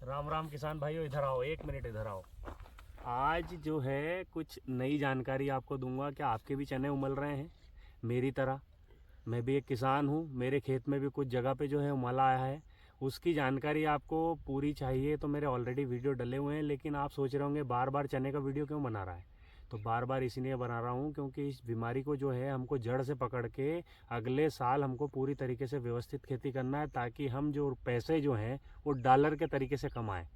राम राम किसान भाइयों, इधर आओ, एक मिनट इधर आओ। आज जो है कुछ नई जानकारी आपको दूंगा। क्या आपके भी चने उमल रहे हैं मेरी तरह? मैं भी एक किसान हूँ, मेरे खेत में भी कुछ जगह पे जो है उमल आया है। उसकी जानकारी आपको पूरी चाहिए तो मेरे ऑलरेडी वीडियो डले हुए हैं, लेकिन आप सोच रहे होंगे बार बार चने का वीडियो क्यों बना रहा है। तो बार बार इसलिए बना रहा हूँ क्योंकि इस बीमारी को जो है हमको जड़ से पकड़ के अगले साल हमको पूरी तरीके से व्यवस्थित खेती करना है, ताकि हम जो पैसे जो हैं वो डॉलर के तरीके से कमाएं।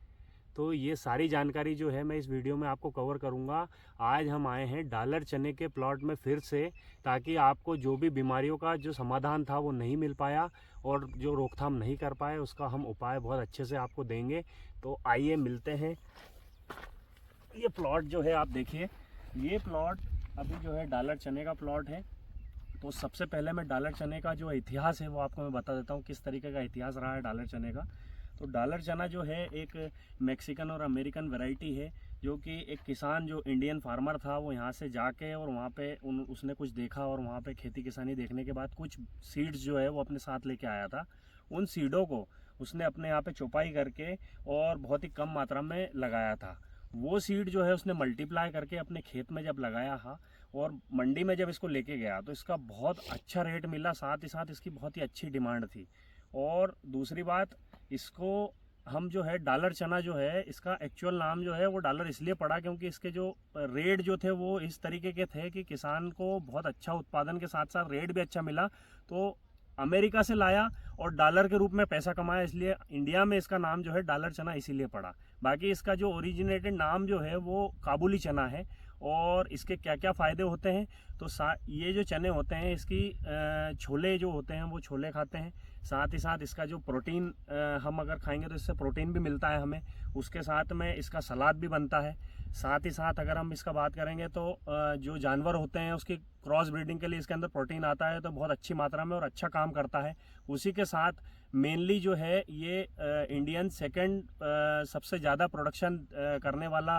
तो ये सारी जानकारी जो है मैं इस वीडियो में आपको कवर करूंगा। आज हम आए हैं डॉलर चने के प्लॉट में फिर से, ताकि आपको जो भी बीमारियों का जो समाधान था वो नहीं मिल पाया और जो रोकथाम नहीं कर पाए उसका हम उपाय बहुत अच्छे से आपको देंगे। तो आइए मिलते हैं। ये प्लॉट जो है आप देखिए, ये प्लॉट अभी जो है डॉलर चने का प्लॉट है। तो सबसे पहले मैं डॉलर चने का जो इतिहास है वो आपको मैं बता देता हूँ, किस तरीके का इतिहास रहा है डॉलर चने का। तो डॉलर चना जो है एक मैक्सिकन और अमेरिकन वैरायटी है, जो कि एक किसान जो इंडियन फार्मर था वो यहाँ से जाके और वहाँ पे उसने कुछ देखा और वहाँ पे खेती किसानी देखने के बाद कुछ सीड्स जो है वो अपने साथ लेके आया था। उन सीडों को उसने अपने यहाँ पे चौपाई करके और बहुत ही कम मात्रा में लगाया था। वो सीड जो है उसने मल्टीप्लाई करके अपने खेत में जब लगाया था और मंडी में जब इसको लेके गया तो इसका बहुत अच्छा रेट मिला, साथ ही साथ इसकी बहुत ही अच्छी डिमांड थी। और दूसरी बात, इसको हम जो है डॉलर चना जो है इसका एक्चुअल नाम जो है वो डॉलर इसलिए पड़ा क्योंकि इसके जो रेट जो थे वो इस तरीके के थे कि किसान को बहुत अच्छा उत्पादन के साथ साथ रेट भी अच्छा मिला। तो अमेरिका से लाया और डॉलर के रूप में पैसा कमाया, इसलिए इंडिया में इसका नाम जो है डॉलर चना इसीलिए पड़ा। बाकी इसका जो ओरिजिनेटेड नाम जो है वो काबुली चना है। और इसके क्या क्या फ़ायदे होते हैं, तो ये जो चने होते हैं इसकी छोले जो होते हैं वो छोले खाते हैं। साथ ही साथ इसका जो प्रोटीन हम अगर खाएंगे तो इससे प्रोटीन भी मिलता है हमें। उसके साथ में इसका सलाद भी बनता है। साथ ही साथ अगर हम इसका बात करेंगे तो जो जानवर होते हैं उसकी क्रॉस ब्रीडिंग के लिए इसके अंदर प्रोटीन आता है, तो बहुत अच्छी मात्रा में और अच्छा काम करता है। उसी के साथ मेनली जो है ये इंडियन सेकंड सबसे ज़्यादा प्रोडक्शन करने वाला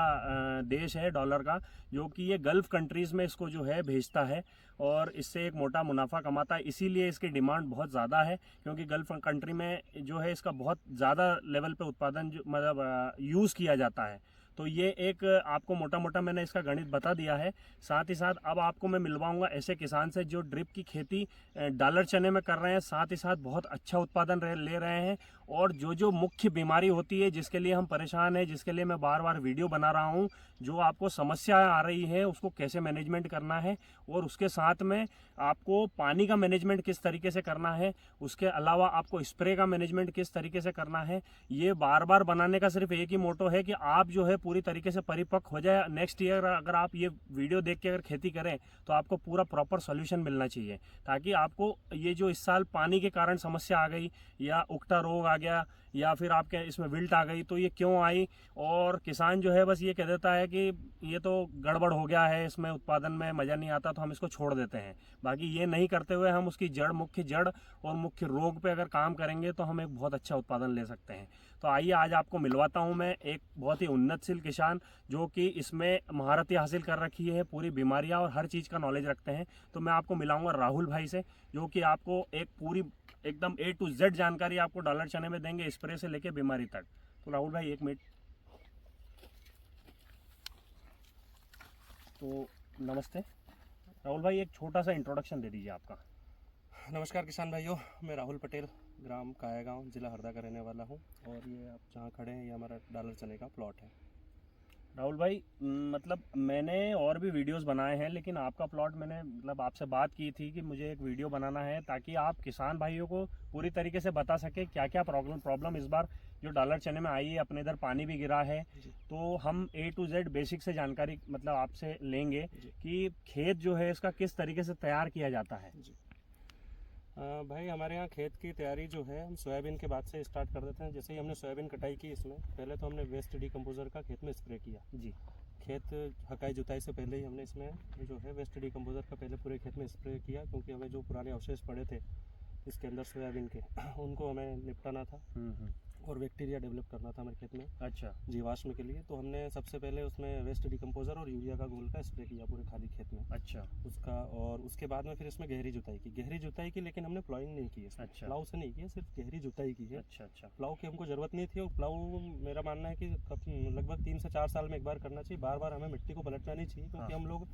देश है डॉलर का, जो कि ये गल्फ़ कंट्रीज़ में इसको जो है भेजता है और इससे एक मोटा मुनाफा कमाता है। इसीलिए इसकी डिमांड बहुत ज़्यादा है, क्योंकि गल्फ़ कंट्री में जो है इसका बहुत ज़्यादा लेवल पे उत्पादन जो मतलब यूज़ किया जाता है। तो ये एक आपको मोटा मोटा मैंने इसका गणित बता दिया है। साथ ही साथ अब आपको मैं मिलवाऊंगा ऐसे किसान से जो ड्रिप की खेती डॉलर चने में कर रहे हैं, साथ ही साथ बहुत अच्छा उत्पादन ले रहे हैं। और जो जो मुख्य बीमारी होती है जिसके लिए हम परेशान हैं, जिसके लिए मैं बार बार वीडियो बना रहा हूं, जो आपको समस्याएं आ रही है उसको कैसे मैनेजमेंट करना है, और उसके साथ में आपको पानी का मैनेजमेंट किस तरीके से करना है, उसके अलावा आपको स्प्रे का मैनेजमेंट किस तरीके से करना है, ये बार बार बनाने का सिर्फ एक ही मोटो है कि आप जो है पूरी तरीके से परिपक्व हो जाए। नेक्स्ट ईयर अगर आप ये वीडियो देख के अगर खेती करें तो आपको पूरा प्रॉपर सॉल्यूशन मिलना चाहिए, ताकि आपको ये जो इस साल पानी के कारण समस्या आ गई या उगता रोग आ गया या फिर आपके इसमें विल्ट आ गई, तो ये क्यों आई। और किसान जो है बस ये कह देता है कि ये तो गड़बड़ हो गया है, इसमें उत्पादन में मज़ा नहीं आता तो हम इसको छोड़ देते हैं। बाकी ये नहीं करते हुए हम उसकी मुख्य जड़ और मुख्य रोग पे अगर काम करेंगे तो हम एक बहुत अच्छा उत्पादन ले सकते हैं। तो आइए आज आपको मिलवाता हूं मैं एक बहुत ही उन्नतशील किसान, जो कि इसमें महारत हासिल कर रखी है, पूरी बीमारियां और हर चीज़ का नॉलेज रखते हैं। तो मैं आपको मिलाऊंगा राहुल भाई से, जो कि आपको एक पूरी एकदम A to Z जानकारी आपको डॉलर चने में देंगे, स्प्रे से लेके बीमारी तक। तो राहुल भाई एक मिनट। तो नमस्ते राहुल भाई, एक छोटा सा इंट्रोडक्शन दे दीजिए आपका। नमस्कार किसान भाइयों, मैं राहुल पटेल, ग्राम कायागांव, जिला हरदा का रहने वाला हूं। और ये आप जहां खड़े हैं ये हमारा डॉलर चने का प्लॉट है। राहुल भाई, मतलब मैंने और भी वीडियोस बनाए हैं, लेकिन आपका प्लॉट मैंने मतलब आपसे बात की थी कि मुझे एक वीडियो बनाना है ताकि आप किसान भाइयों को पूरी तरीके से बता सके क्या क्या प्रॉब्लम इस बार जो डॉलर चने में आई है। अपने इधर पानी भी गिरा है, तो हम A to Z बेसिक से जानकारी मतलब आपसे लेंगे कि खेत जो है इसका किस तरीके से तैयार किया जाता है। भाई हमारे यहाँ खेत की तैयारी जो है हम सोयाबीन के बाद से स्टार्ट कर देते हैं। जैसे ही हमने सोयाबीन कटाई की, इसमें पहले तो हमने वेस्ट डिकम्पोजर का खेत में स्प्रे किया जी। खेत हकाई जुताई से पहले ही हमने इसमें जो है वेस्ट डिकम्पोजर का पहले पूरे खेत में स्प्रे किया, क्योंकि हमें जो पुराने अवशेष पड़े थे इसके अंदर सोयाबीन के उनको हमें निपटाना था। और बैक्टीरिया डेवलप करना था हमारे खेत में अच्छा जीवाश्म के लिए। तो हमने सबसे पहले उसमें वेस्ट डिकम्पोजर और यूरिया का घोल का स्प्रे किया पूरे खाली खेत में अच्छा उसका। और उसके बाद में फिर इसमें गहरी जुताई की, लेकिन हमने प्लाउइंग नहीं की इसमें। अच्छा। प्लाउ से नहीं की, सिर्फ गहरी जुताई की है। अच्छा अच्छा प्लाऊ की हमको ज़रूरत नहीं थी, और प्लाऊ मेरा मानना है कि लगभग 3 से 4 साल में एक बार करना चाहिए। बार बार हमें मिट्टी को पलटना नहीं चाहिए, क्योंकि हाँ। हम लोग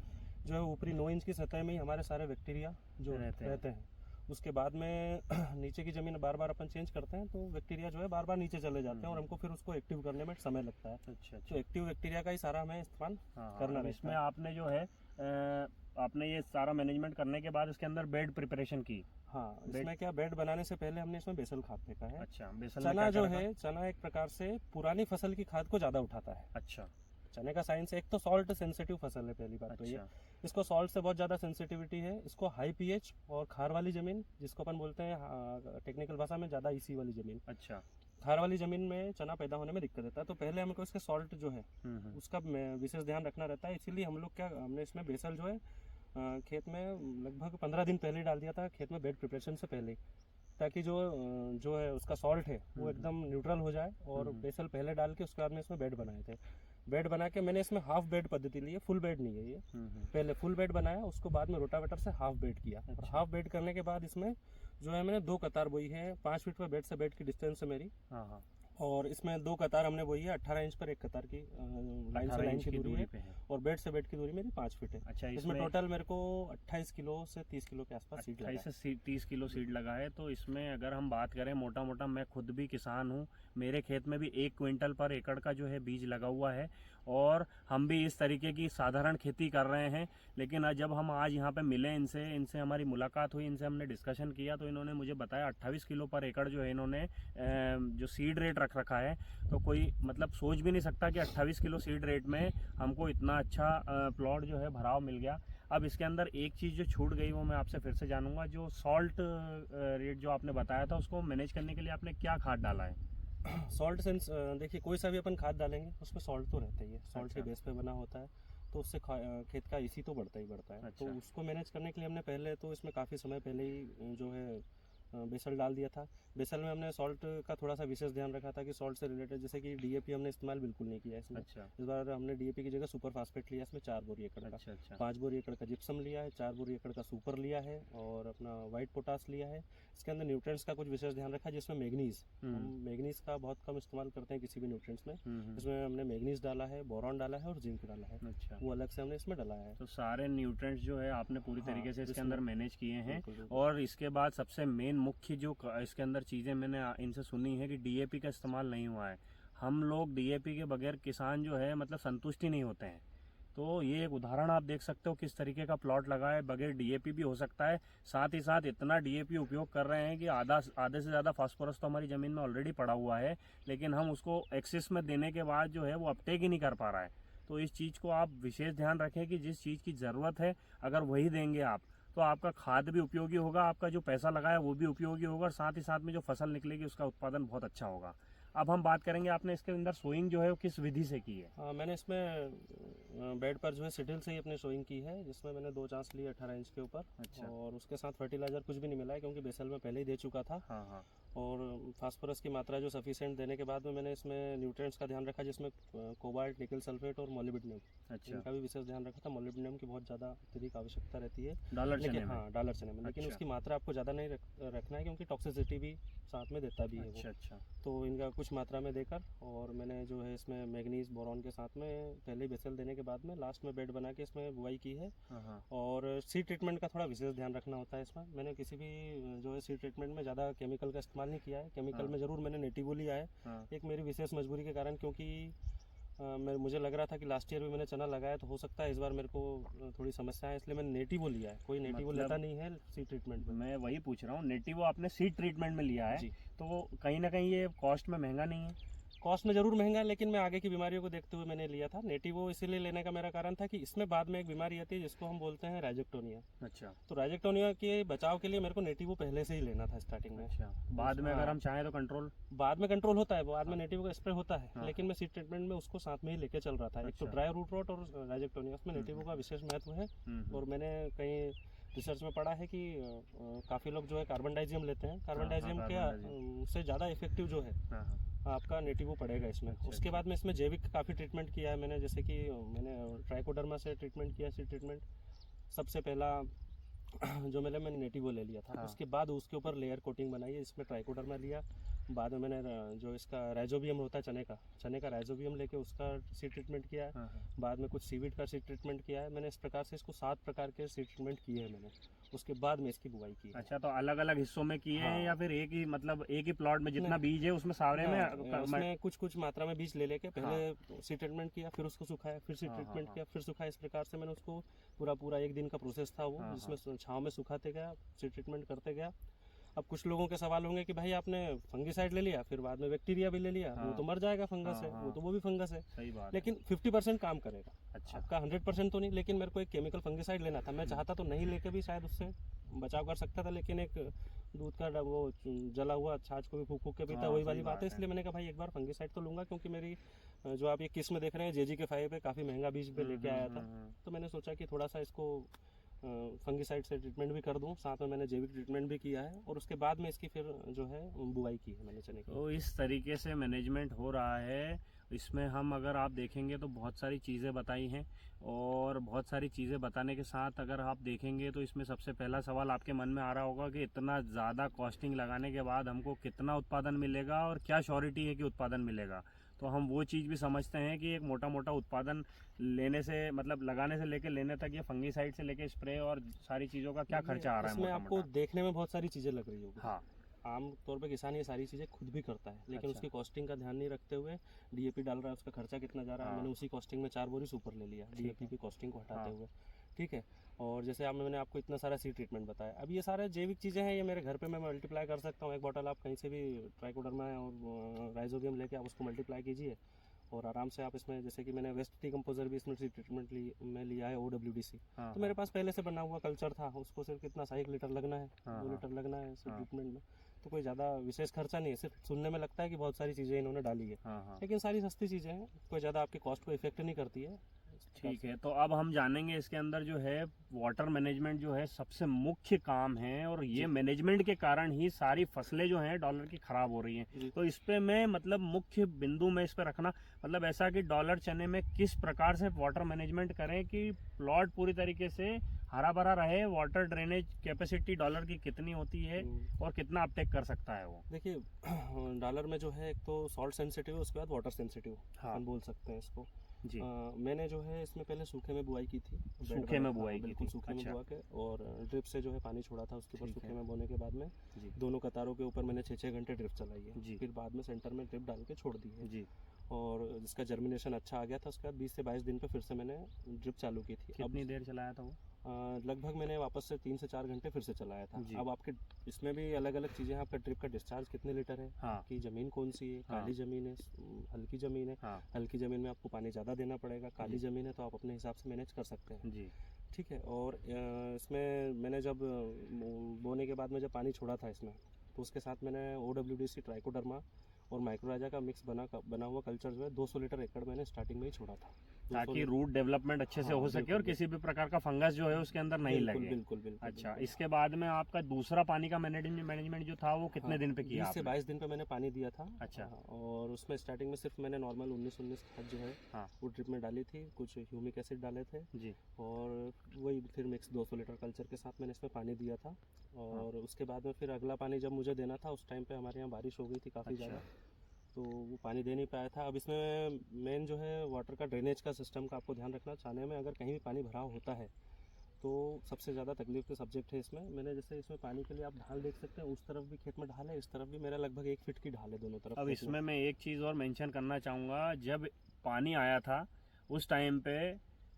जो है ऊपरी 9 इंच की सतह में ही हमारे सारे बैक्टीरिया जो रहते हैं। उसके बाद में नीचे की ज़मीन बार बार अपन चेंज करते हैं, तो बैक्टीरिया जो है बार बार नीचे चले जाते हैं, और हमको फिर उसको एक्टिव करने में समय लगता है। अच्छा तो एक्टिव बैक्टीरिया का ही सारा हमें इस्तेमाल करना रहता इसमें है। आपने जो है आपने ये सारा मैनेजमेंट करने के बाद इसके अंदर बेड प्रिपरेशन की। हाँ, इसमें क्या, बेड बनाने से पहले हमने इसमें बेसल खाद फेंका है। अच्छा, बेसल में चना क्या जो क्या है, चना एक प्रकार से पुरानी फसल की खाद को ज़्यादा उठाता है। अच्छा चने का साइंस, एक तो सॉल्ट सेंसिटिव फसल है, पहली बात तो ये। अच्छा इसको सॉल्ट से बहुत ज़्यादा सेंसिटिविटी है। इसको हाई पीएच और खार वाली ज़मीन, जिसको अपन बोलते हैं टेक्निकल भाषा में ज़्यादा ईसी वाली ज़मीन, अच्छा खार वाली ज़मीन में चना पैदा होने में दिक्कत देता है। तो पहले हमको इसके सॉल्ट जो है उसका विशेष ध्यान रखना रहता है। इसीलिए हम लोग क्या, हमने इसमें बेसल जो है खेत में लगभग 15 दिन पहले डाल दिया था, खेत में बेड प्रिपरेशन से पहले, ताकि जो है उसका सॉल्ट है वो एकदम न्यूट्रल हो जाए। और बेसल पहले डाल के उसके बाद में इसमें बेड बनाए थे। बेड बना के मैंने इसमें हाफ बेड पद्धति ली है, फुल बेड नहीं है ये। पहले फुल बेड बनाया, उसको बाद में रोटावेटर से हाफ बेड किया। और हाफ बेड करने के बाद इसमें जो है मैंने 2 कतार बोई है। 5 फीट पर बेड से बेड की डिस्टेंस है मेरी। हाँ। और इसमें 2 कतार हमने बोई है। 18 इंच पर एक कतार की लाइन से लाइन की दूरी है। और बेड से बेड की दूरी मेरी 5 फीट है। अच्छा, इसमें टोटल मेरे को 28 किलो से 30 किलो के आसपास सीड लगा है। 28 से 30 किलो सीड लगा है। तो इसमें अगर हम बात करें मोटा मोटा, मैं खुद भी किसान हूँ, मेरे खेत में भी 1 क्विंटल पर एकड़ का जो है बीज लगा हुआ है, और हम भी इस तरीके की साधारण खेती कर रहे हैं। लेकिन जब हम आज यहाँ पे मिले इनसे हमारी मुलाकात हुई, इनसे हमने डिस्कशन किया, तो इन्होंने मुझे बताया 28 किलो पर एकड़ जो है इन्होंने जो सीड रेट रख रखा है। तो कोई मतलब सोच भी नहीं सकता कि 28 किलो सीड रेट में हमको इतना अच्छा प्लॉट जो है भराव मिल गया। अब इसके अंदर एक चीज़ जो छूट गई वो मैं आपसे फिर से जानूंगा, जो सॉल्ट रेट जो आपने बताया था, उसको मैनेज करने के लिए आपने क्या खाद डाला है? सॉल्ट सेंस, देखिए कोई सा भी अपन खाद डालेंगे उसमें सॉल्ट तो रहता ही है। सॉल्ट के बेस पे बना होता है, तो उससे खेत का इसी तो बढ़ता ही बढ़ता है। अच्छा। तो उसको मैनेज करने के लिए हमने पहले तो इसमें काफ़ी समय पहले ही जो है बेसल डाल दिया था। बेसल में हमने सॉल्ट का थोड़ा सा विशेष ध्यान रखा था कि सॉल्ट से रिलेटेड, जैसे कि डीएपी हमने इस्तेमाल बिल्कुल नहीं किया इसमें। अच्छा इस बार हमने डीएपी की जगह सुपर फास्फेट लिया इसमें 4 बोरी एकड़ का। अच्छा 5 बोरी एकड़ का जिप्सम लिया है, 4 बोरी एकड़ का सुपर लिया है, और अपना वाइट पोटास लिया है। इसके अंदर न्यूट्रिएंट्स का कुछ विशेष ध्यान रखा, जिसमें मैग्नीज, हम मैग्नीज का बहुत कम इस्तेमाल करते हैं किसी भी न्यूट्रिएंट्स में। इसमें हमने मैग्नीज डाला है, बोरॉन डाला है, और जिंक डाला है। अच्छा, वो अलग से हमने इसमें डाला है। तो सारे न्यूट्रिएंट्स जो है आपने पूरी तरीके से इसके अंदर मैनेज किए हैं। बिल्कुल। और इसके बाद सबसे मेन मुख्य जो इसके अंदर चीज़ें मैंने इनसे सुनी है कि डीएपी का इस्तेमाल नहीं हुआ है। हम लोग डीएपी के बगैर किसान जो है मतलब संतुष्ट ही नहीं होते हैं। तो ये एक उदाहरण आप देख सकते हो किस तरीके का प्लॉट लगा है, बगैर डीएपी भी हो सकता है। साथ ही साथ इतना डीएपी उपयोग कर रहे हैं कि आधे से ज़्यादा फास्फोरस तो हमारी ज़मीन में ऑलरेडी पड़ा हुआ है, लेकिन हम उसको एक्सेस में देने के बाद जो है वो अपटेक ही नहीं कर पा रहा है। तो इस चीज़ को आप विशेष ध्यान रखें कि जिस चीज़ की ज़रूरत है अगर वही देंगे आप, तो आपका खाद भी उपयोगी होगा, आपका जो पैसा लगाया वो भी उपयोगी होगा, और साथ ही साथ में जो फसल निकलेगी उसका उत्पादन बहुत अच्छा होगा। अब हम बात करेंगे आपने इसके अंदर सोइंग जो है वो किस विधि से की है? मैंने इसमें बेड पर जो है सिटिल से ही अपनी सोइंग की है, जिसमें मैंने 2 चांस लिए 18 इंच के ऊपर। अच्छा। और उसके साथ फर्टिलाइजर कुछ भी नहीं मिला है, क्योंकि बेसल में पहले ही दे चुका था। हाँ। और फास्फोरस की मात्रा जो सफिशिएंट देने के बाद में मैंने इसमें न्यूट्रिएंट्स का ध्यान रखा, जिसमें कोबाल्ट, निकल सल्फेट और मोलिब्डेनम, अच्छा। इनका भी विशेष ध्यान रखा था। मोलिब्डेनम की बहुत ज़्यादा अत्यधिक आवश्यकता रहती है डॉलर चने लेकिन, में? हाँ, डॉलर चने में। लेकिन अच्छा। उसकी मात्रा आपको ज़्यादा नहीं रखना है, क्योंकि टॉक्सिसिटी भी साथ में देता भी है वो। अच्छा। तो इनका कुछ मात्रा में देकर, और मैंने जो है इसमें मैग्नीज, बोरॉन के साथ में पहले बेसल देने के बाद में लास्ट में बेड बना के इसमें बुआई की है। हाँ। और सीड ट्रीटमेंट का थोड़ा विशेष ध्यान रखना होता है इसमें। मैंने किसी भी जो है सीड ट्रीटमेंट में ज़्यादा केमिकल का इस्तेमाल नहीं किया है। केमिकल में ज़रूर मैंने नेटिवो लिया है, एक मेरी विशेष मजबूरी के कारण, क्योंकि मुझे लग रहा था कि लास्ट ईयर भी मैंने चना लगाया, तो हो सकता है इस बार मेरे को थोड़ी समस्या है, इसलिए मैंने नेटिवो लिया है। कोई नेटिवो लेता नहीं है सीड ट्रीटमेंट में। मैं वही पूछ रहा हूँ, नेटिवो आपने सीड ट्रीटमेंट में लिया है, जी। तो कहीं ना कहीं ये कॉस्ट में महंगा नहीं है? कॉस्ट में ज़रूर महंगा है, लेकिन मैं आगे की बीमारियों को देखते हुए मैंने लिया था। नेटिवो इसीलिए लेने का मेरा कारण था कि इसमें बाद में एक बीमारी आती है जिसको हम बोलते हैं राइजेक्टोनिया। अच्छा। तो राइजेक्टोनिया के बचाव के लिए मेरे को नेटिवो पहले से ही लेना था स्टार्टिंग में। अच्छा, बाद में अगर हम चाहें तो कंट्रोल? बाद में कंट्रोल होता है, बाद में नेटिवो का स्प्रे होता है, लेकिन मैं सीड ट्रीटमेंट में उसको साथ में ही लेके चल रहा था। एक तो ड्राई रूट रॉट और राइजेक्टोनिया, उसमें नेटिवो का विशेष महत्व है। और मैंने कहीं रिसर्च में पढ़ा है कि काफ़ी लोग जो है कार्बन डाइजियम लेते हैं। कार्बन डाइजियम के से ज़्यादा इफेक्टिव जो है आपका नेटिवो पड़ेगा इसमें। उसके बाद में इसमें जैविक काफ़ी ट्रीटमेंट किया है मैंने, जैसे कि मैंने ट्राइकोडर्मा से ट्रीटमेंट किया, सीड ट्रीटमेंट सबसे पहला जो मैंने नेटिवो ले लिया था। हाँ। उसके बाद उसके ऊपर लेयर कोटिंग बनाई है, इसमें ट्राइकोडर्मा लिया। बाद में मैंने जो इसका राइजोबियम होता है चने का राइजोबियम लेके उसका सीड ट्रीटमेंट किया है। हाँ। बाद में कुछ सीवीड का सीड ट्रीटमेंट किया है मैंने। इस प्रकार से इसको 7 प्रकार के सीड ट्रीटमेंट किए हैं मैंने। उसके बाद में इसकी बुआई की है। अच्छा, तो अलग अलग हिस्सों में किए हैं हाँ। या फिर एक ही, मतलब एक ही प्लॉट में जितना बीज है उसमें सारे में उसमें कुछ मात्रा में बीज ले लेके पहले सीड ट्रीटमेंट किया, फिर उसको सुखाया, फिर सीड ट्रीटमेंट किया, फिर सुखाया। इस प्रकार से मैंने उसको पूरा 1 दिन का प्रोसेस था वो, जिसमें छांव में सुखाते गया, सीड ट्रीटमेंट करते गया। अब कुछ लोगों के सवाल होंगे कि भाई आपने फंगीसाइड ले लिया, फिर बाद में बैक्टीरिया भी ले लिया, वो तो मर जाएगा, फंगस है वो भी फंगस है। सही बात। लेकिन 50% काम करेगा। अच्छा। आपका 100% तो नहीं, लेकिन मेरे को एक केमिकल फंगीसाइड लेना था। मैं चाहता तो नहीं लेके भी शायद उससे बचाव कर सकता था, लेकिन एक दूध का वो जला हुआ छाछ को भी फूक फूक के पीता, वही वाली बात है। इसलिए मैंने कहा भाई एक बार फंगीसाइड तो लूंगा, क्योंकि मेरी जो आप ये किस्म देख रहे हैं JGK5 पे काफ़ी महंगा बीज पे लेके आया था। तो मैंने सोचा कि थोड़ा सा इसको फंगीसाइड से ट्रीटमेंट भी कर दूं, साथ में मैंने जैविक ट्रीटमेंट भी किया है, और उसके बाद में इसकी फिर जो है बुआई की है मैंने चने की। तो इस तरीके से मैनेजमेंट हो रहा है। इसमें हम अगर आप देखेंगे तो बहुत सारी चीज़ें बताई हैं, और बहुत सारी चीज़ें बताने के साथ अगर आप देखेंगे तो इसमें सबसे पहला सवाल आपके मन में आ रहा होगा कि इतना ज़्यादा कॉस्टिंग लगाने के बाद हमको कितना उत्पादन मिलेगा और क्या श्योरिटी है कि उत्पादन मिलेगा। तो हम वो चीज़ भी समझते हैं कि एक मोटा मोटा उत्पादन लेने से, मतलब लगाने से लेके लेने तक, ये फंगीसाइड से लेके स्प्रे और सारी चीज़ों का क्या खर्चा आ रहा है? इसमें आपको देखने में बहुत सारी चीज़ें लग रही होगी। हाँ। आम तौर पे किसान ये सारी चीज़ें खुद भी करता है, लेकिन उसकी कॉस्टिंग का ध्यान नहीं रखते हुए DAP डाल रहा है, उसका खर्चा कितना जा रहा है। मैंने उसी कॉस्टिंग में 4 बोरी सुपर ले लिया, DAP की कॉस्टिंग को हटाते हुए। ठीक है। और जैसे मैंने आपको इतना सारा सीड ट्रीटमेंट बताया, अब ये सारे जैविक चीज़ें हैं, ये मेरे घर पे मैं मल्टीप्लाई कर सकता हूँ। एक बॉटल आप कहीं से भी ट्राइकोडर्मा और राइजोबियम लेके आप उसको मल्टीप्लाई कीजिए, और आराम से आप इसमें, जैसे कि मैंने वेस्ट डिकम्पोजर भी इसमें ट्रीटमेंट में लिया है, OWDC। तो मेरे पास पहले से बना हुआ कल्चर था, उसको सिर्फ कितना 1 लीटर लगना है, 2 लीटर लगना है ट्रीटमेंट में। तो कोई ज़्यादा विशेष खर्चा नहीं है। सिर्फ सुनने में लगता है कि बहुत सारी चीज़ें इन्होंने डाली है, लेकिन सारी सस्ती चीज़ें हैं, कोई ज़्यादा आपकी कॉस्ट को इफेक्ट नहीं करती है। ठीक है, तो अब हम जानेंगे इसके अंदर जो है वाटर मैनेजमेंट जो है सबसे मुख्य काम है, और ये मैनेजमेंट के कारण ही सारी फसलें जो हैं डॉलर की खराब हो रही हैं। तो इस पे मैं, मतलब मुख्य बिंदु में इस पे रखना, मतलब ऐसा कि डॉलर चने में किस प्रकार से वाटर मैनेजमेंट करें कि प्लॉट पूरी तरीके से हरा भरा रहे। वाटर ड्रेनेज कैपेसिटी डॉलर की कितनी होती है और कितना अपटेक कर सकता है वो? देखिए, डॉलर में जो है एक तो सॉल्ट सेंसिटिव, उसके बाद वाटर सेंसिटिव हम बोल सकते हैं इसको। जी। मैंने जो है इसमें पहले सूखे में बुआई की थी। सूखे में बुआई की बिल्कुल थी। सूखे में अच्छा। बुआ के, और ड्रिप से जो है पानी छोड़ा था उसके ऊपर। सूखे में बोने के बाद में दोनों कतारों के ऊपर मैंने 6-6 घंटे ड्रिप चलाई है। फिर बाद में सेंटर में ड्रिप डाल के छोड़ दी है जी। और जिसका जर्मिनेशन अच्छा आ गया था, उसके बाद 20 से 22 दिन पे फिर से मैंने ड्रिप चालू की थी। कितनी देर चलाया था वो? लगभग मैंने वापस से 3 से 4 घंटे फिर से चलाया था। अब आपके इसमें भी अलग अलग चीज़ें हैं। आपका ड्रिप का डिस्चार्ज कितने लीटर है, आपकी ज़मीन कौन सी है, काली ज़मीन है, हल्की ज़मीन है। हल्की ज़मीन में आपको पानी ज़्यादा देना पड़ेगा, काली ज़मीन है तो आप अपने हिसाब से मैनेज कर सकते हैं जी। ठीक है। और इसमें मैंने जब बोने के बाद में जब पानी छोड़ा था इसमें, तो उसके साथ मैंने OWDC, ट्राइकोडर्मा और माइक्रोराजा का मिक्स बना हुआ कल्चर जो है 200 लीटर एकड़ मैंने स्टार्टिंग में ही छोड़ा था, ताकि रूट डेवलपमेंट अच्छे से हो सके और किसी भी प्रकार का फंगस जो है उसके अंदर नहीं लगे। बिल्कुल। अच्छा, इसके बाद में आपका दूसरा पानी का मैनेजमेंट जो था वो कितने दिन पे किया? 20 से 22 दिन पे मैंने पानी दिया था। अच्छा। और उसमें स्टार्टिंग में सिर्फ मैंने नॉर्मल 19 खाद जो है वो ड्रिप में डाली थी, कुछ ह्यूमिक एसिड डाले थे जी, और वही फिर मिक्स 200 लीटर कल्चर के साथ मैंने इसमें पानी दिया था। और उसके बाद में फिर अगला पानी जब मुझे देना था, उस टाइम पे हमारे यहाँ बारिश हो गई थी काफ़ी ज़्यादा, तो वो पानी दे नहीं पाया था। अब इसमें मेन जो है वाटर का ड्रेनेज का सिस्टम का आपको ध्यान रखना। चाने में अगर कहीं भी पानी भराव होता है तो सबसे ज़्यादा तकलीफ का सब्जेक्ट है इसमें। मैंने जैसे इसमें पानी के लिए आप ढाल देख सकते हैं, उस तरफ भी खेत में ढाल है, इस तरफ भी मेरा लगभग 1 फीट की ढाल है दोनों तरफ। अब इसमें मैं एक चीज़ और मेंशन करना चाहूँगा, जब पानी आया था उस टाइम पे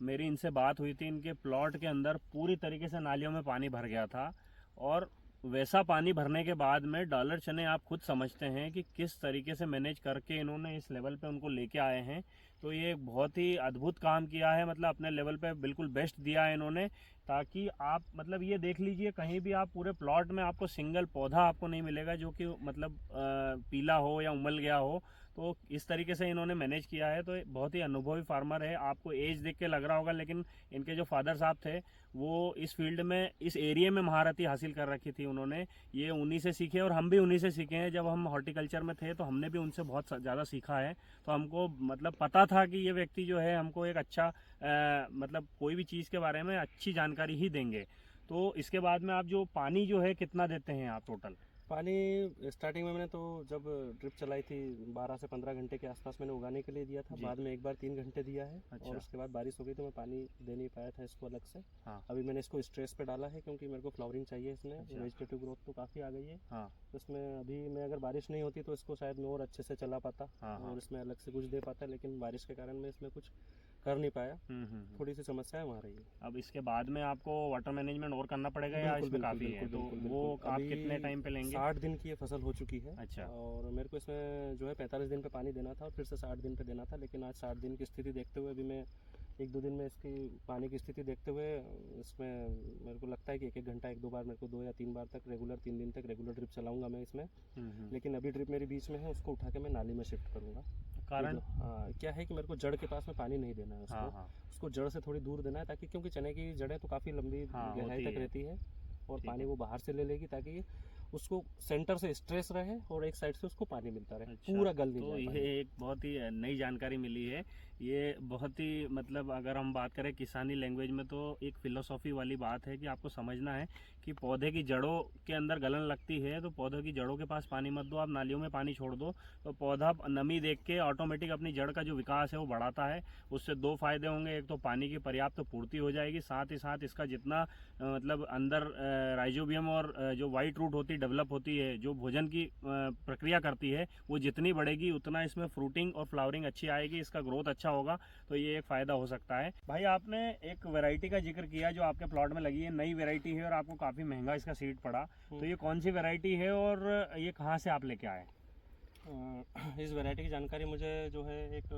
मेरी इनसे बात हुई थी, इनके प्लॉट के अंदर पूरी तरीके से नालियों में पानी भर गया था, और वैसा पानी भरने के बाद में डॉलर चने आप खुद समझते हैं कि किस तरीके से मैनेज करके इन्होंने इस लेवल पे उनको लेके आए हैं। तो ये बहुत ही अद्भुत काम किया है, मतलब अपने लेवल पे बिल्कुल बेस्ट दिया है इन्होंने, ताकि आप मतलब ये देख लीजिए कहीं भी आप पूरे प्लॉट में आपको सिंगल पौधा आपको नहीं मिलेगा जो कि मतलब पीला हो या उमल गया हो। तो इस तरीके से इन्होंने मैनेज किया है। तो बहुत ही अनुभवी फार्मर है, आपको एज देख के लग रहा होगा, लेकिन इनके जो फादर साहब थे वो इस फील्ड में, इस एरिया में महारथी हासिल कर रखी थी उन्होंने। ये उन्हीं से सीखे और हम भी उन्हीं से सीखे हैं। जब हम हॉर्टिकल्चर में थे तो हमने भी उनसे बहुत ज़्यादा सीखा है। तो हमको मतलब पता था कि ये व्यक्ति जो है हमको एक अच्छा मतलब कोई भी चीज़ के बारे में अच्छी जानकारी ही देंगे। तो इसके बाद में आप जो पानी जो है कितना देते हैं आप टोटल? पानी स्टार्टिंग में मैंने तो जब ड्रिप चलाई थी 12 से 15 घंटे के आसपास मैंने उगाने के लिए दिया था। जी। बाद में एक बार 3 घंटे दिया है। अच्छा। और उसके बाद बारिश हो गई तो मैं पानी दे नहीं पाया था इसको अलग से। हाँ। अभी मैंने इसको स्ट्रेस पे डाला है क्योंकि मेरे को फ्लावरिंग चाहिए इसमें। अच्छा। वेजिटेटिव ग्रोथ तो काफ़ी आ गई है। हाँ। तो इसमें अभी मैं अगर बारिश नहीं होती तो इसको शायद मैं और अच्छे से चला पाता हाँ, हाँ। और इसमें अलग से कुछ दे पाता, लेकिन बारिश के कारण मैं इसमें कुछ कर नहीं पाया। थोड़ी सी समस्याएं वहाँ रही है। अब इसके बाद में आपको वाटर मैनेजमेंट और करना पड़ेगा या बिल्कुल, इसमें बिल्कुल, काफ़ी है? बिल्कुल, तो बिल्कुल, वो बिल्कुल। आप अभी कितने टाइम पे लेंगे? 60 दिन की ये फसल हो चुकी है। अच्छा। और मेरे को इसमें जो है 45 दिन पे पानी देना था और फिर से 60 दिन पे देना था, लेकिन आज 60 दिन की स्थिति देखते हुए अभी मैं 1-2 दिन में इसकी पानी की स्थिति देखते हुए इसमें मेरे को लगता है कि 1-1 घंटा 1-2 बार मेरे को 2 या 3 बार तक रेगुलर 3 दिन तक रेगुलर ड्रिप चलाऊंगा मैं इसमें। लेकिन अभी ड्रिप मेरी बीच में है, उसको उठा के मैं नाली में शिफ्ट करूँगा। कारण? हाँ, क्या है कि मेरे को जड़ के पास में पानी नहीं देना है उसको। हाँ, हाँ। उसको जड़ से थोड़ी दूर देना है, ताकि क्योंकि चने की जड़ें तो काफ़ी लंबी हाँ, गहराई होती तक है। रहती है और ठीक पानी है। वो बाहर से ले लेगी, ताकि उसको सेंटर से स्ट्रेस रहे और एक साइड से उसको पानी मिलता रहे। अच्छा, पूरा गल नहीं तो जाए ये पानी। एक बहुत ही नई जानकारी मिली है। ये बहुत ही मतलब अगर हम बात करें किसानी लैंग्वेज में तो एक फिलोसॉफी वाली बात है कि आपको समझना है कि पौधे की जड़ों के अंदर गलन लगती है तो पौधों की जड़ों के पास पानी मत दो, आप नालियों में पानी छोड़ दो तो पौधा नमी देख के ऑटोमेटिक अपनी जड़ का जो विकास है वो बढ़ाता है। उससे दो फायदे होंगे, एक तो पानी की पर्याप्त पूर्ति हो जाएगी, साथ ही साथ इसका जितना मतलब अंदर राइजोबियम और जो वाइट रूट होती डेवलप होती है, जो भोजन की प्रक्रिया करती है, वो जितनी बढ़ेगी उतना इसमें फ्रूटिंग और फ्लावरिंग अच्छी आएगी, इसका ग्रोथ अच्छा होगा। तो ये एक फ़ायदा हो सकता है। भाई आपने एक वैरायटी का जिक्र किया जो आपके प्लॉट में लगी है, नई वैरायटी है और आपको काफ़ी महंगा इसका सीड पड़ा, तो ये कौन सी वैरायटी है और ये कहाँ से आप लेके आए? इस वैरायटी की जानकारी मुझे जो है एक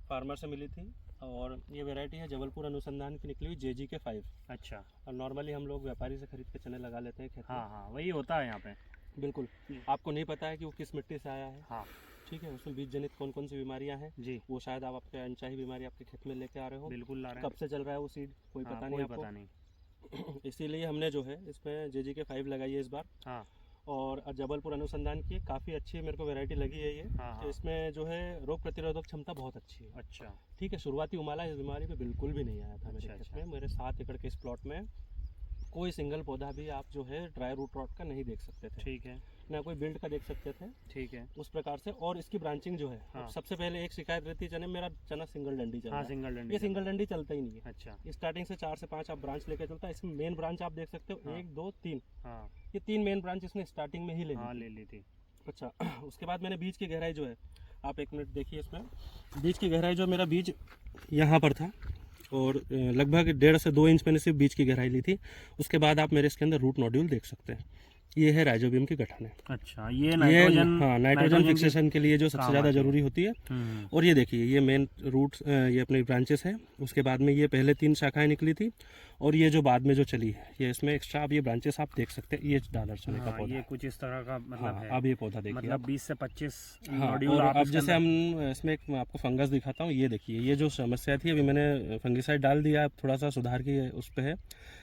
फार्मर से मिली थी और ये वैरायटी है जबलपुर अनुसंधान की निकली हुई JGK 5। अच्छा। और नॉर्मली हम लोग व्यापारी से खरीद के चने लगा लेते हैं खेत में। हाँ हाँ, वही होता है यहाँ पे। बिल्कुल। आपको नहीं पता है कि वो किस मिट्टी से आया है। हाँ। ठीक है, उसमें बीज जनित कौन कौन सी बीमारियां हैं जी। वो शायद आप आपके अनचाही बीमारी आपके खेत में लेके आ रहे हो। बिल्कुल ला रहे हैं। कब से चल रहा है वो सीड कोई हाँ, पता कोई नहीं आपको। पता नहीं। इसीलिए हमने जो है इसमें JGK 5 लगाई है इस बार। हाँ और जबलपुर अनुसंधान की काफ़ी अच्छी मेरे को वैरायटी लगी है ये। हाँ हाँ। तो इसमें जो है रोग प्रतिरोधक क्षमता बहुत अच्छी है। अच्छा। ठीक है, शुरुआती उमाला इस बीमारी पे बिल्कुल भी नहीं आया था मेरे खेत में। मेरे 7 एकड़ के इस प्लॉट में कोई सिंगल पौधा भी आप जो है ड्राई रूट रॉट का नहीं देख सकते थे। ठीक है। ना कोई बिल्ड का देख सकते थे। ठीक है। उस प्रकार से। और इसकी ब्रांचिंग जो है, हाँ। सबसे पहले एक शिकायत रहती है चने मेरा चना सिंगल डंडी चल रहा हाँ, है। सिंगल डंडी। ये सिंगल डंडी चलता ही नहीं है। अच्छा। स्टार्टिंग से 4 से 5 आप ब्रांच लेके चलता है। इसमें मेन ब्रांच आप देख सकते हो, हाँ। 1 2 3, हाँ ये 3 मेन ब्रांच इसने स्टार्टिंग में ही ले ली हाँ, थी। ले ली थी। अच्छा। उसके बाद मैंने बीज की गहराई जो है, आप 1 मिनट देखिए इसमें, बीज की गहराई जो मेरा बीज यहाँ पर था और लगभग 1.5 से 2 इंच मैंने सिर्फ बीज की गहराई ली थी। उसके बाद आप मेरे इसके अंदर रूट नोड्यूल देख सकते हैं। ये है राइजोबियम की गठन है। अच्छा, ये नाइट्रोजन। हाँ, नाइट्रोजन फिक्सेशन के लिए जो सबसे ज़्यादा ज़रूरी होती है। और ये देखिए, ये मेन रूट, ये अपनी ब्रांचेस है। उसके बाद में ये पहले 3 शाखाएं निकली थी और ये जो बाद में जो चली है, ये इसमें एक्स्ट्रा आप ये ब्रांचेस आप देख सकते हैं। ये डालर चने का पौधा ये कुछ इस तरह का मतलब हाँ, है। अब ये पौधा देखिए मतलब 20 से 25 हाँ। नोड्यूल और आप अब इसके जैसे अंदर- हम इसमें एक मैं आपको फंगस दिखाता हूँ। ये देखिए, ये जो समस्या थी अभी मैंने फंगिसाइड डाल दिया, अब थोड़ा सा सुधार की उस पर है,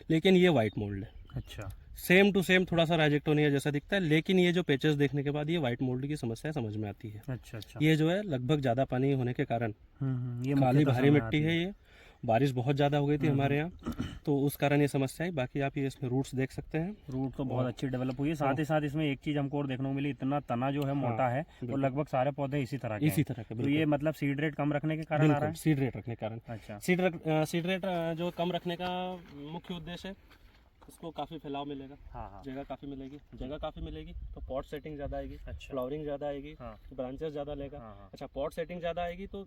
लेकिन ये वाइट मोल्ड है। अच्छा। सेम टू सेम थोड़ा सा राइजेक्टोनिया जैसा दिखता है, लेकिन ये जो पेचेस देखने के बाद ये वाइट मोल्ड की समस्या समझ में आती है। अच्छा। अच्छा। ये जो है लगभग ज़्यादा पानी होने के कारण ये काली मुख्यतः भारी समय मिट्टी आती है। ये बारिश बहुत ज़्यादा हो गई थी हमारे यहाँ, तो उस कारण ये समस्या है। बाकी आप ये इसमें रूट्स देख सकते हैं। रूट तो बहुत अच्छी डेवलप हुई है। साथ ही साथ इसमें एक चीज हमको और देखने को मिली, इतना तना जो है मोटा है और लगभग सारे पौधे इसी तरह के इसी हैं। तरह के तो ये मतलब सीड रेट कम रखने के कारण आ रहा है। सीड रेट रखने के कारण। अच्छा। सीड रेट जो कम रखने का मुख्य उद्देश्य है, इसको काफ़ी फैलाव मिलेगा। हाँ हाँ। जगह काफ़ी मिलेगी। जगह काफ़ी मिलेगी तो पॉट सेटिंग ज़्यादा आएगी। अच्छा। फ्लावरिंग ज़्यादा आएगी। हाँ। तो ब्रांचेस ज़्यादा लेगा। हाँ हाँ। अच्छा, पॉट सेटिंग ज़्यादा आएगी तो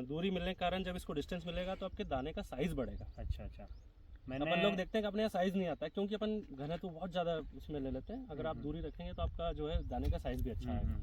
दूरी मिलने के कारण जब इसको डिस्टेंस मिलेगा तो आपके दाने का साइज़ बढ़ेगा। अच्छा। अच्छा। अपन लोग देखते हैं कि अपने यहाँ साइज़ नहीं आता है, क्योंकि अपन घनत्व बहुत ज़्यादा इसमें ले लेते हैं। अगर आप दूरी रखेंगे तो आपका जो है दाने का साइज़ भी अच्छा आएगा।